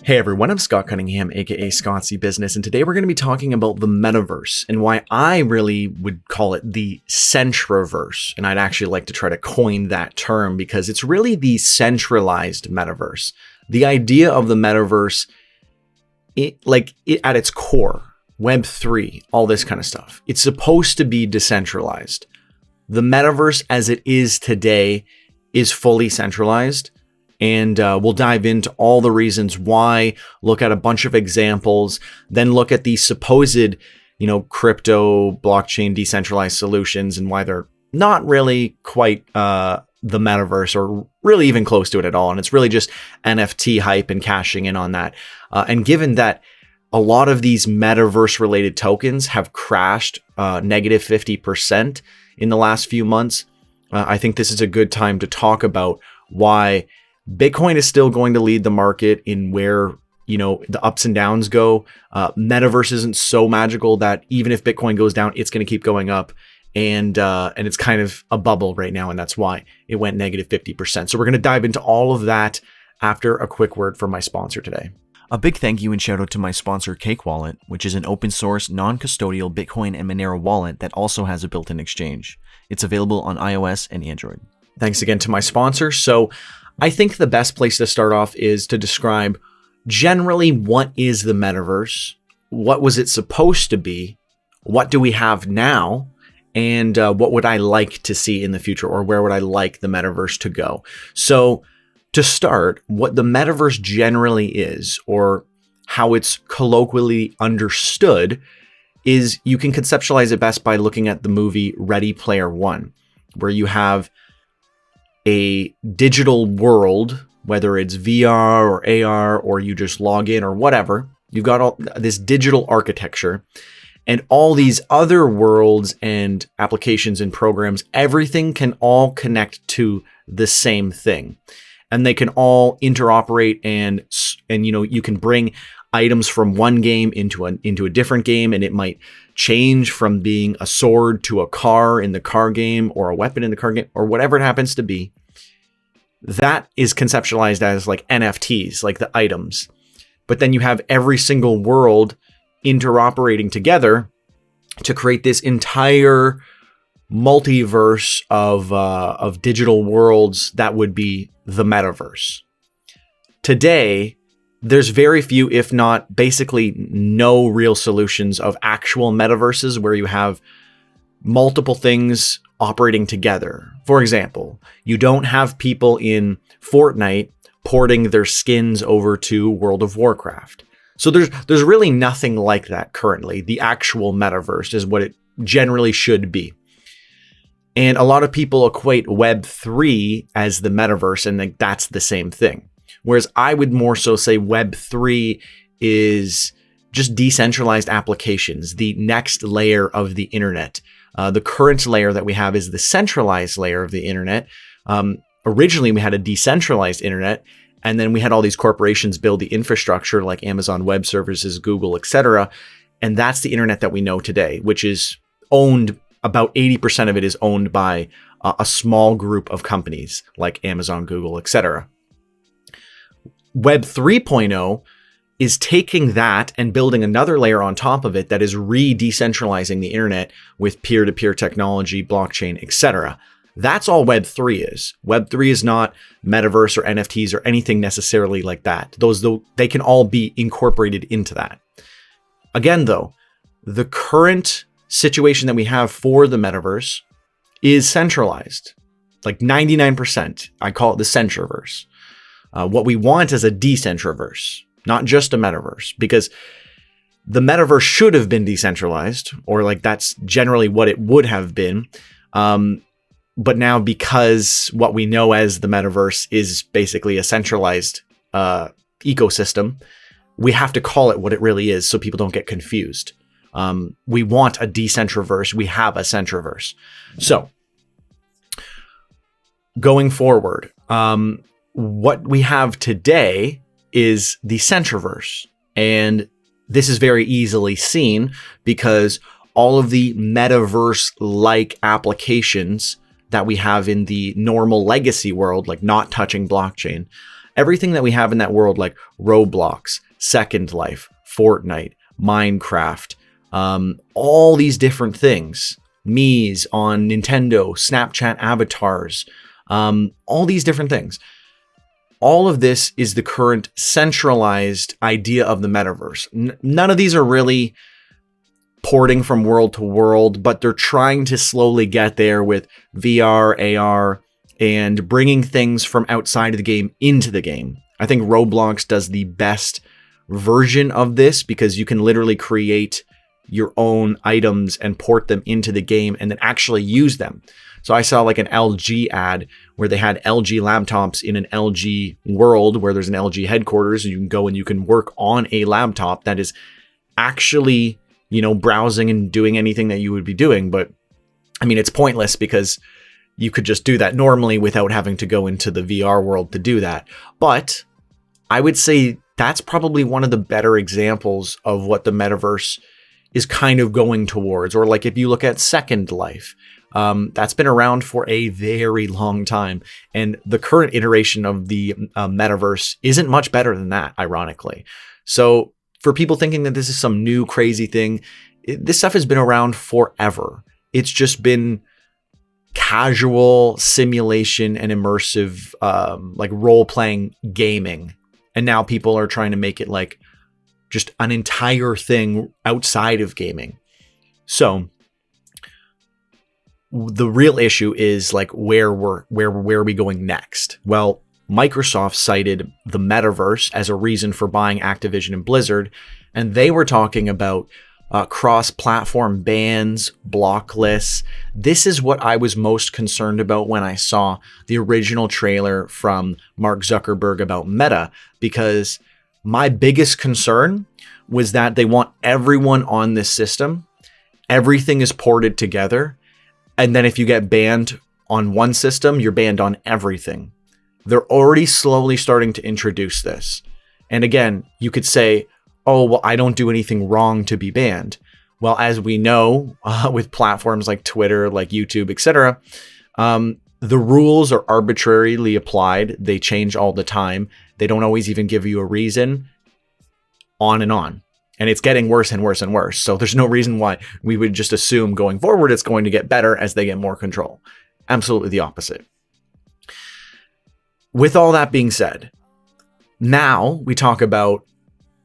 Hey everyone, I'm Scott Cunningham, aka Scottsy Business, and today we're going to be talking about the metaverse and why I really would call it the Centraverse. And I'd actually like to try to coin that term because it's really the centralized metaverse. The idea of the metaverse, at its core, Web3, all this kind of stuff, it's supposed to be decentralized. The metaverse as it is today is fully centralized. And we'll dive into all the reasons why, look at a bunch of examples, then look at the supposed, crypto, blockchain, decentralized solutions and why they're not really quite the metaverse or really even close to it at all. And it's really just NFT hype and cashing in on that. And given that a lot of these metaverse related tokens have crashed negative 50% in the last few months, I think this is a good time to talk about why Bitcoin is still going to lead the market in where, the ups and downs go. Metaverse isn't so magical that even if Bitcoin goes down, it's going to keep going up. And it's kind of a bubble right now. And that's why it went negative 50%. So we're going to dive into all of that after a quick word from my sponsor today. A big thank you and shout out to my sponsor Cake Wallet, which is an open source, non-custodial Bitcoin and Monero wallet that also has a built-in exchange. It's available on iOS and Android. Thanks again to my sponsor. So I think the best place to start off is to describe generally what is the metaverse, what was it supposed to be, what do we have now, and what would I like to see in the future, or where would I like the metaverse to go? So to start, what the metaverse generally is, or how it's colloquially understood, is you can conceptualize it best by looking at the movie Ready Player One, where you have a digital world, whether it's VR or AR, or you just log in or whatever. You've got all this digital architecture and all these other worlds and applications and programs. Everything can all connect to the same thing, and they can all interoperate and you can bring items from one game into a different game, and it might change from being a sword to a car in the car game, or a weapon in the car game, or whatever it happens to be. That is conceptualized as like NFTs, like the items. But then you have every single world interoperating together to create this entire multiverse of digital worlds that would be the metaverse. Today, there's very few, if not basically no real solutions of actual metaverses where you have multiple things operating together. For example, you don't have people in Fortnite porting their skins over to World of Warcraft. So there's really nothing like that currently. The actual metaverse is what it generally should be. And a lot of people equate Web3 as the metaverse and think that's the same thing. Whereas I would more so say Web3 is just decentralized applications, the next layer of the internet. The current layer that we have is the centralized layer of the internet. Originally, we had a decentralized internet, and then we had all these corporations build the infrastructure like Amazon Web Services, Google, etc. And that's the internet that we know today, which is owned, about 80% of it is owned by a small group of companies like Amazon, Google, etc. Web 3.0 is taking that and building another layer on top of it that is re-decentralizing the internet with peer-to-peer technology, blockchain, etc. That's all Web3 is. Web3 is not metaverse or NFTs or anything necessarily like that. They can all be incorporated into that. Again, though, the current situation that we have for the metaverse is centralized. Like 99%. I call it the Centraverse. What we want is a Decentraverse, not just a metaverse, because the metaverse should have been decentralized, or like that's generally what it would have been. But now, because what we know as the metaverse is basically a centralized ecosystem, we have to call it what it really is so people don't get confused. We want a Decentraverse. We have a Centraverse. So going forward, what we have today is the Centraverse. And this is very easily seen because all of the metaverse-like applications that we have in the normal legacy world, like not touching blockchain, everything that we have in that world, like Roblox, Second Life, Fortnite, Minecraft, all these different things, Mii's on Nintendo, Snapchat avatars, all these different things. All of this is the current centralized idea of the metaverse. None of these are really porting from world to world, but they're trying to slowly get there with VR, AR, and bringing things from outside of the game into the game. I think Roblox does the best version of this because you can literally create your own items and port them into the game and then actually use them. So I saw like an LG ad where they had LG laptops in an LG world where there's an LG headquarters, and you can go and you can work on a laptop that is actually, browsing and doing anything that you would be doing. But I mean, it's pointless because you could just do that normally without having to go into the VR world to do that. But I would say that's probably one of the better examples of what the metaverse is kind of going towards. Or like if you look at Second Life, that's been around for a very long time. And the current iteration of the metaverse isn't much better than that, ironically. So for people thinking that this is some new crazy thing, this stuff has been around forever. It's just been casual simulation and immersive, like role-playing gaming. And now people are trying to make it like just an entire thing outside of gaming. So the real issue is like where are we going next? Well, Microsoft cited the metaverse as a reason for buying Activision and Blizzard, and they were talking about cross-platform bans, block lists. This is what I was most concerned about when I saw the original trailer from Mark Zuckerberg about Meta, because my biggest concern was that they want everyone on this system. Everything is ported together. And then if you get banned on one system, you're banned on everything. They're already slowly starting to introduce this. And again, you could say, oh, well, I don't do anything wrong to be banned. Well, as we know, with platforms like Twitter, like YouTube, etc., the rules are arbitrarily applied. They change all the time. They don't always even give you a reason, on and on. And it's getting worse and worse and worse. So there's no reason why we would just assume going forward it's going to get better as they get more control. Absolutely the opposite. With all that being said, now we talk about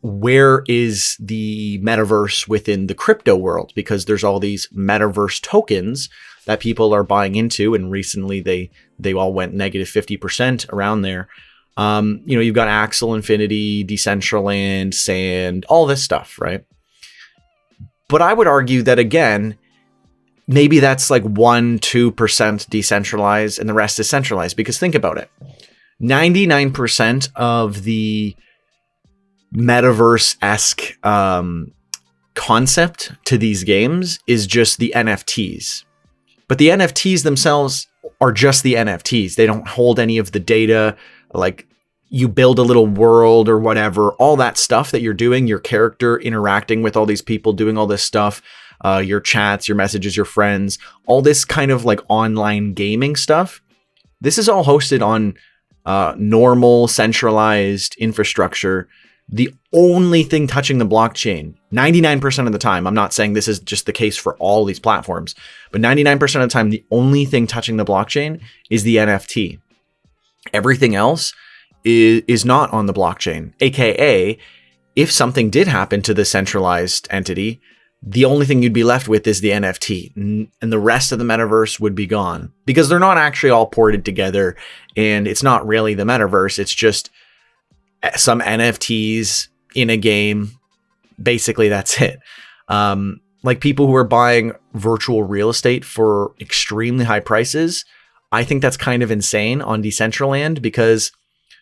where is the metaverse within the crypto world, because there's all these metaverse tokens that people are buying into, and recently they all went negative 50% around there. You've got Axel Infinity, Decentraland, Sand, all this stuff, right? But I would argue that, again, maybe that's like 1-2% decentralized and the rest is centralized, because think about it. 99% of the metaverse-esque concept to these games is just the NFTs. But the NFTs themselves are just the NFTs. They don't hold any of the data. Like, you build a little world or whatever, all that stuff that you're doing, your character interacting with all these people, doing all this stuff, your chats, your messages, your friends, all this kind of like online gaming stuff. This is all hosted on normal centralized infrastructure. The only thing touching the blockchain, 99% of the time, I'm not saying this is just the case for all these platforms, but 99% of the time, the only thing touching the blockchain is the NFT. Everything else is not on the blockchain. AKA, if something did happen to the centralized entity, the only thing you'd be left with is the NFT, and the rest of the metaverse would be gone, because they're not actually all ported together, and it's not really the metaverse. It's just some NFTs in a game. Basically, that's it. Like people who are buying virtual real estate for extremely high prices, I think that's kind of insane on Decentraland, because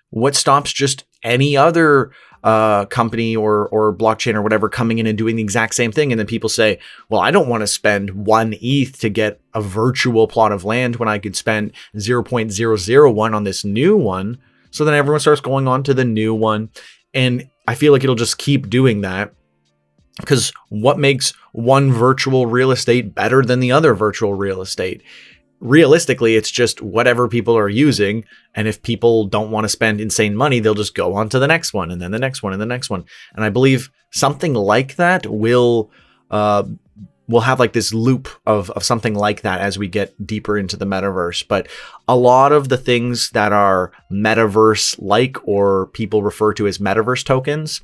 what stops just any other company or blockchain or whatever coming in and doing the exact same thing? And then people say, well, I don't want to spend 1 ETH to get a virtual plot of land when I could spend 0.001 on this new one. So then everyone starts going on to the new one. And I feel like it'll just keep doing that, because what makes one virtual real estate better than the other virtual real estate? realistically, it's just whatever people are using. And if people don't want to spend insane money, they'll just go on to the next one and then the next one and the next one. And I believe something like that will have like this loop of something like that as we get deeper into the metaverse. But a lot of the things that are metaverse like, or people refer to as metaverse tokens,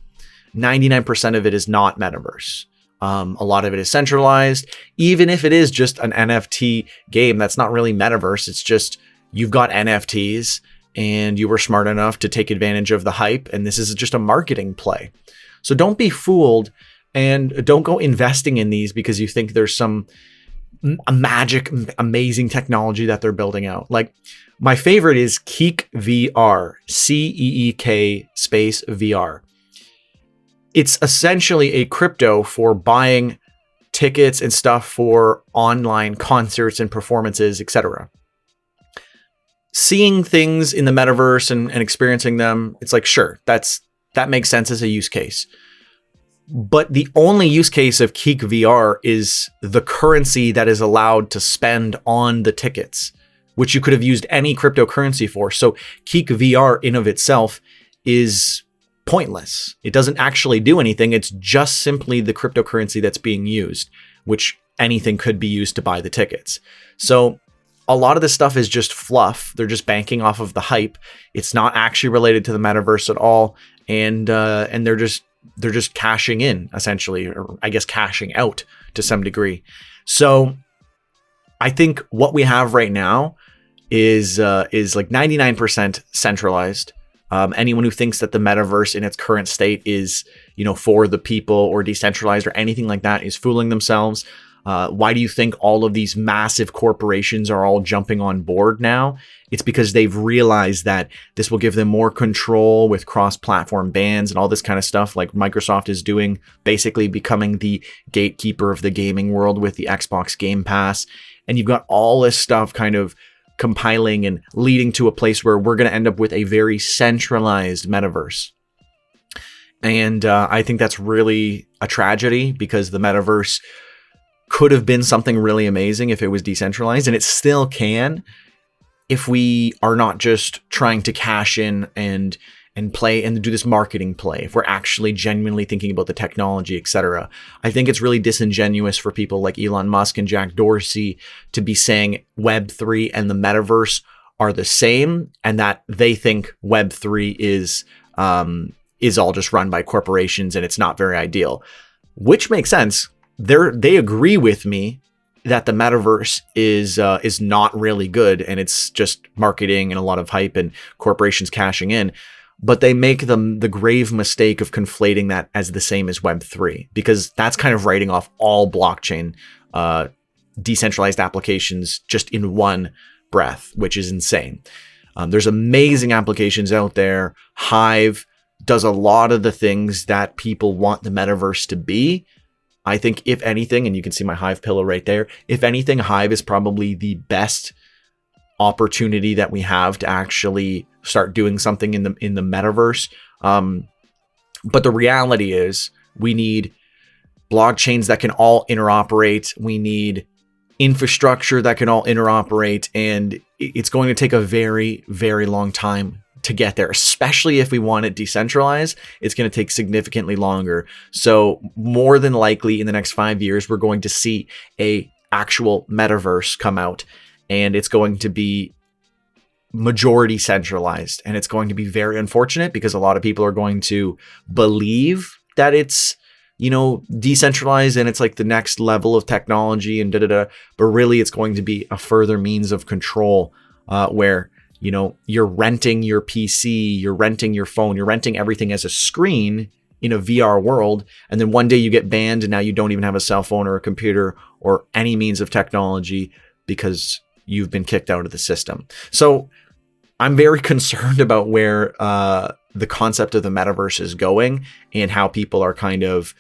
99% of it is not metaverse. A lot of it is centralized. Even if it is just an NFT game, that's not really metaverse. It's just you've got NFTs and you were smart enough to take advantage of the hype. And this is just a marketing play. So don't be fooled, and don't go investing in these because you think there's some magic, amazing technology that they're building out. Like, my favorite is Keek VR, CEEK space VR. It's essentially a crypto for buying tickets and stuff for online concerts and performances, etc. Seeing things in the metaverse and experiencing them, it's like, sure, that makes sense as a use case. But the only use case of Keek VR is the currency that is allowed to spend on the tickets, which you could have used any cryptocurrency for. So Keek VR in of itself is pointless. It doesn't actually do anything. It's just simply the cryptocurrency that's being used, which anything could be used to buy the tickets. So a lot of this stuff is just fluff. They're just banking off of the hype. It's not actually related to the metaverse at all. And they're just cashing in, essentially, or I guess cashing out to some degree. So I think what we have right now is like 99% centralized. Anyone who thinks that the metaverse in its current state is, for the people or decentralized or anything like that is fooling themselves. Why do you think all of these massive corporations are all jumping on board now? It's because they've realized that this will give them more control with cross-platform bans and all this kind of stuff, like Microsoft is doing, basically becoming the gatekeeper of the gaming world with the Xbox Game Pass. And you've got all this stuff kind of compiling and leading to a place where we're going to end up with a very centralized metaverse. And I think that's really a tragedy, because the metaverse could have been something really amazing if it was decentralized, and it still can if we are not just trying to cash in and play and do this marketing play. If we're actually genuinely thinking about the technology, etc. I think it's really disingenuous for people like Elon Musk and Jack Dorsey to be saying Web3 and the metaverse are the same, and that they think Web3 is all just run by corporations and it's not very ideal, which makes sense. They agree with me that the metaverse is not really good, and it's just marketing and a lot of hype and corporations cashing in. But they make the grave mistake of conflating that as the same as Web3, because that's kind of writing off all blockchain decentralized applications just in one breath, which is insane. There's amazing applications out there. Hive does a lot of the things that people want the metaverse to be. I think, if anything, and you can see my Hive pillow right there, if anything, Hive is probably the best opportunity that we have to actually start doing something in the metaverse. But the reality is we need blockchains that can all interoperate. We need infrastructure that can all interoperate, and it's going to take a very, very long time to get there, especially if we want it decentralized. It's going to take significantly longer. So more than likely in the next 5 years, we're going to see a actual metaverse come out, and it's going to be majority centralized. And it's going to be very unfortunate, because a lot of people are going to believe that it's, decentralized and it's like the next level of technology and but really it's going to be a further means of control, where you're renting your PC, you're renting your phone, you're renting everything as a screen in a VR world. And then one day you get banned and now you don't even have a cell phone or a computer or any means of technology because you've been kicked out of the system. So I'm very concerned about where the concept of the metaverse is going and how people are kind of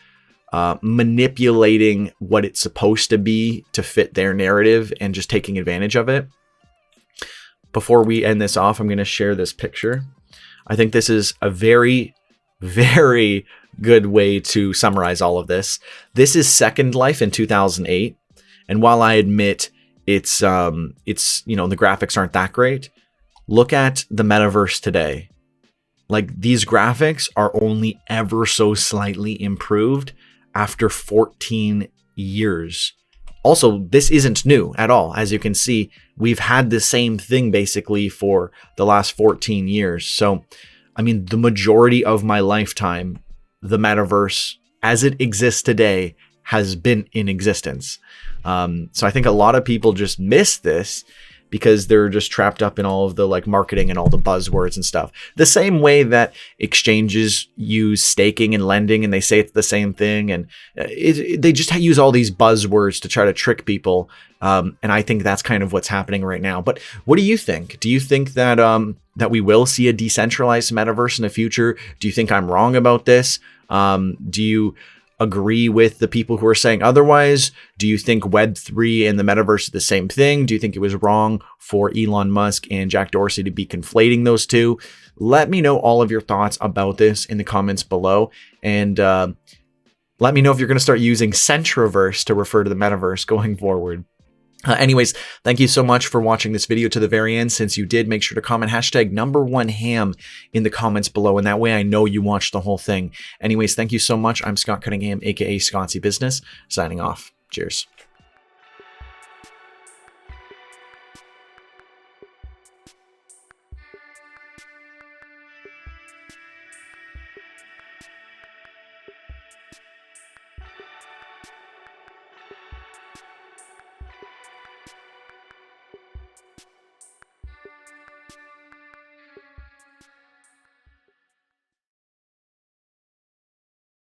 manipulating what it's supposed to be to fit their narrative and just taking advantage of it. Before we end this off, I'm going to share this picture. I think this is a very, very good way to summarize all of this. This is Second Life in 2008. And while I admit it's the graphics aren't that great. Look at the metaverse today. Like, these graphics are only ever so slightly improved after 14 years. Also, this isn't new at all. As you can see, we've had the same thing basically for the last 14 years. So, I mean, the majority of my lifetime, the metaverse as it exists today has been in existence. So I think a lot of people just miss this because they're just trapped up in all of the like marketing and all the buzzwords and stuff. The same way that exchanges use staking and lending and they say it's the same thing. And they just use all these buzzwords to try to trick people. And I think that's kind of what's happening right now. But what do you think? Do you think that that we will see a decentralized metaverse in the future? Do you think I'm wrong about this? Do you agree with the people who are saying otherwise? Do you think Web3 and the metaverse is the same thing? Do you think it was wrong for Elon Musk and Jack Dorsey to be conflating those two? Let me know all of your thoughts about this in the comments below. And let me know if you're going to start using Centraverse to refer to the metaverse going forward. Anyways, thank you so much for watching this video to the very end. Since you did, make sure to comment hashtag #1ham in the comments below. And that way I know you watched the whole thing. Anyways, thank you so much. I'm Scott Cunningham, aka Scottsy Business, signing off. Cheers.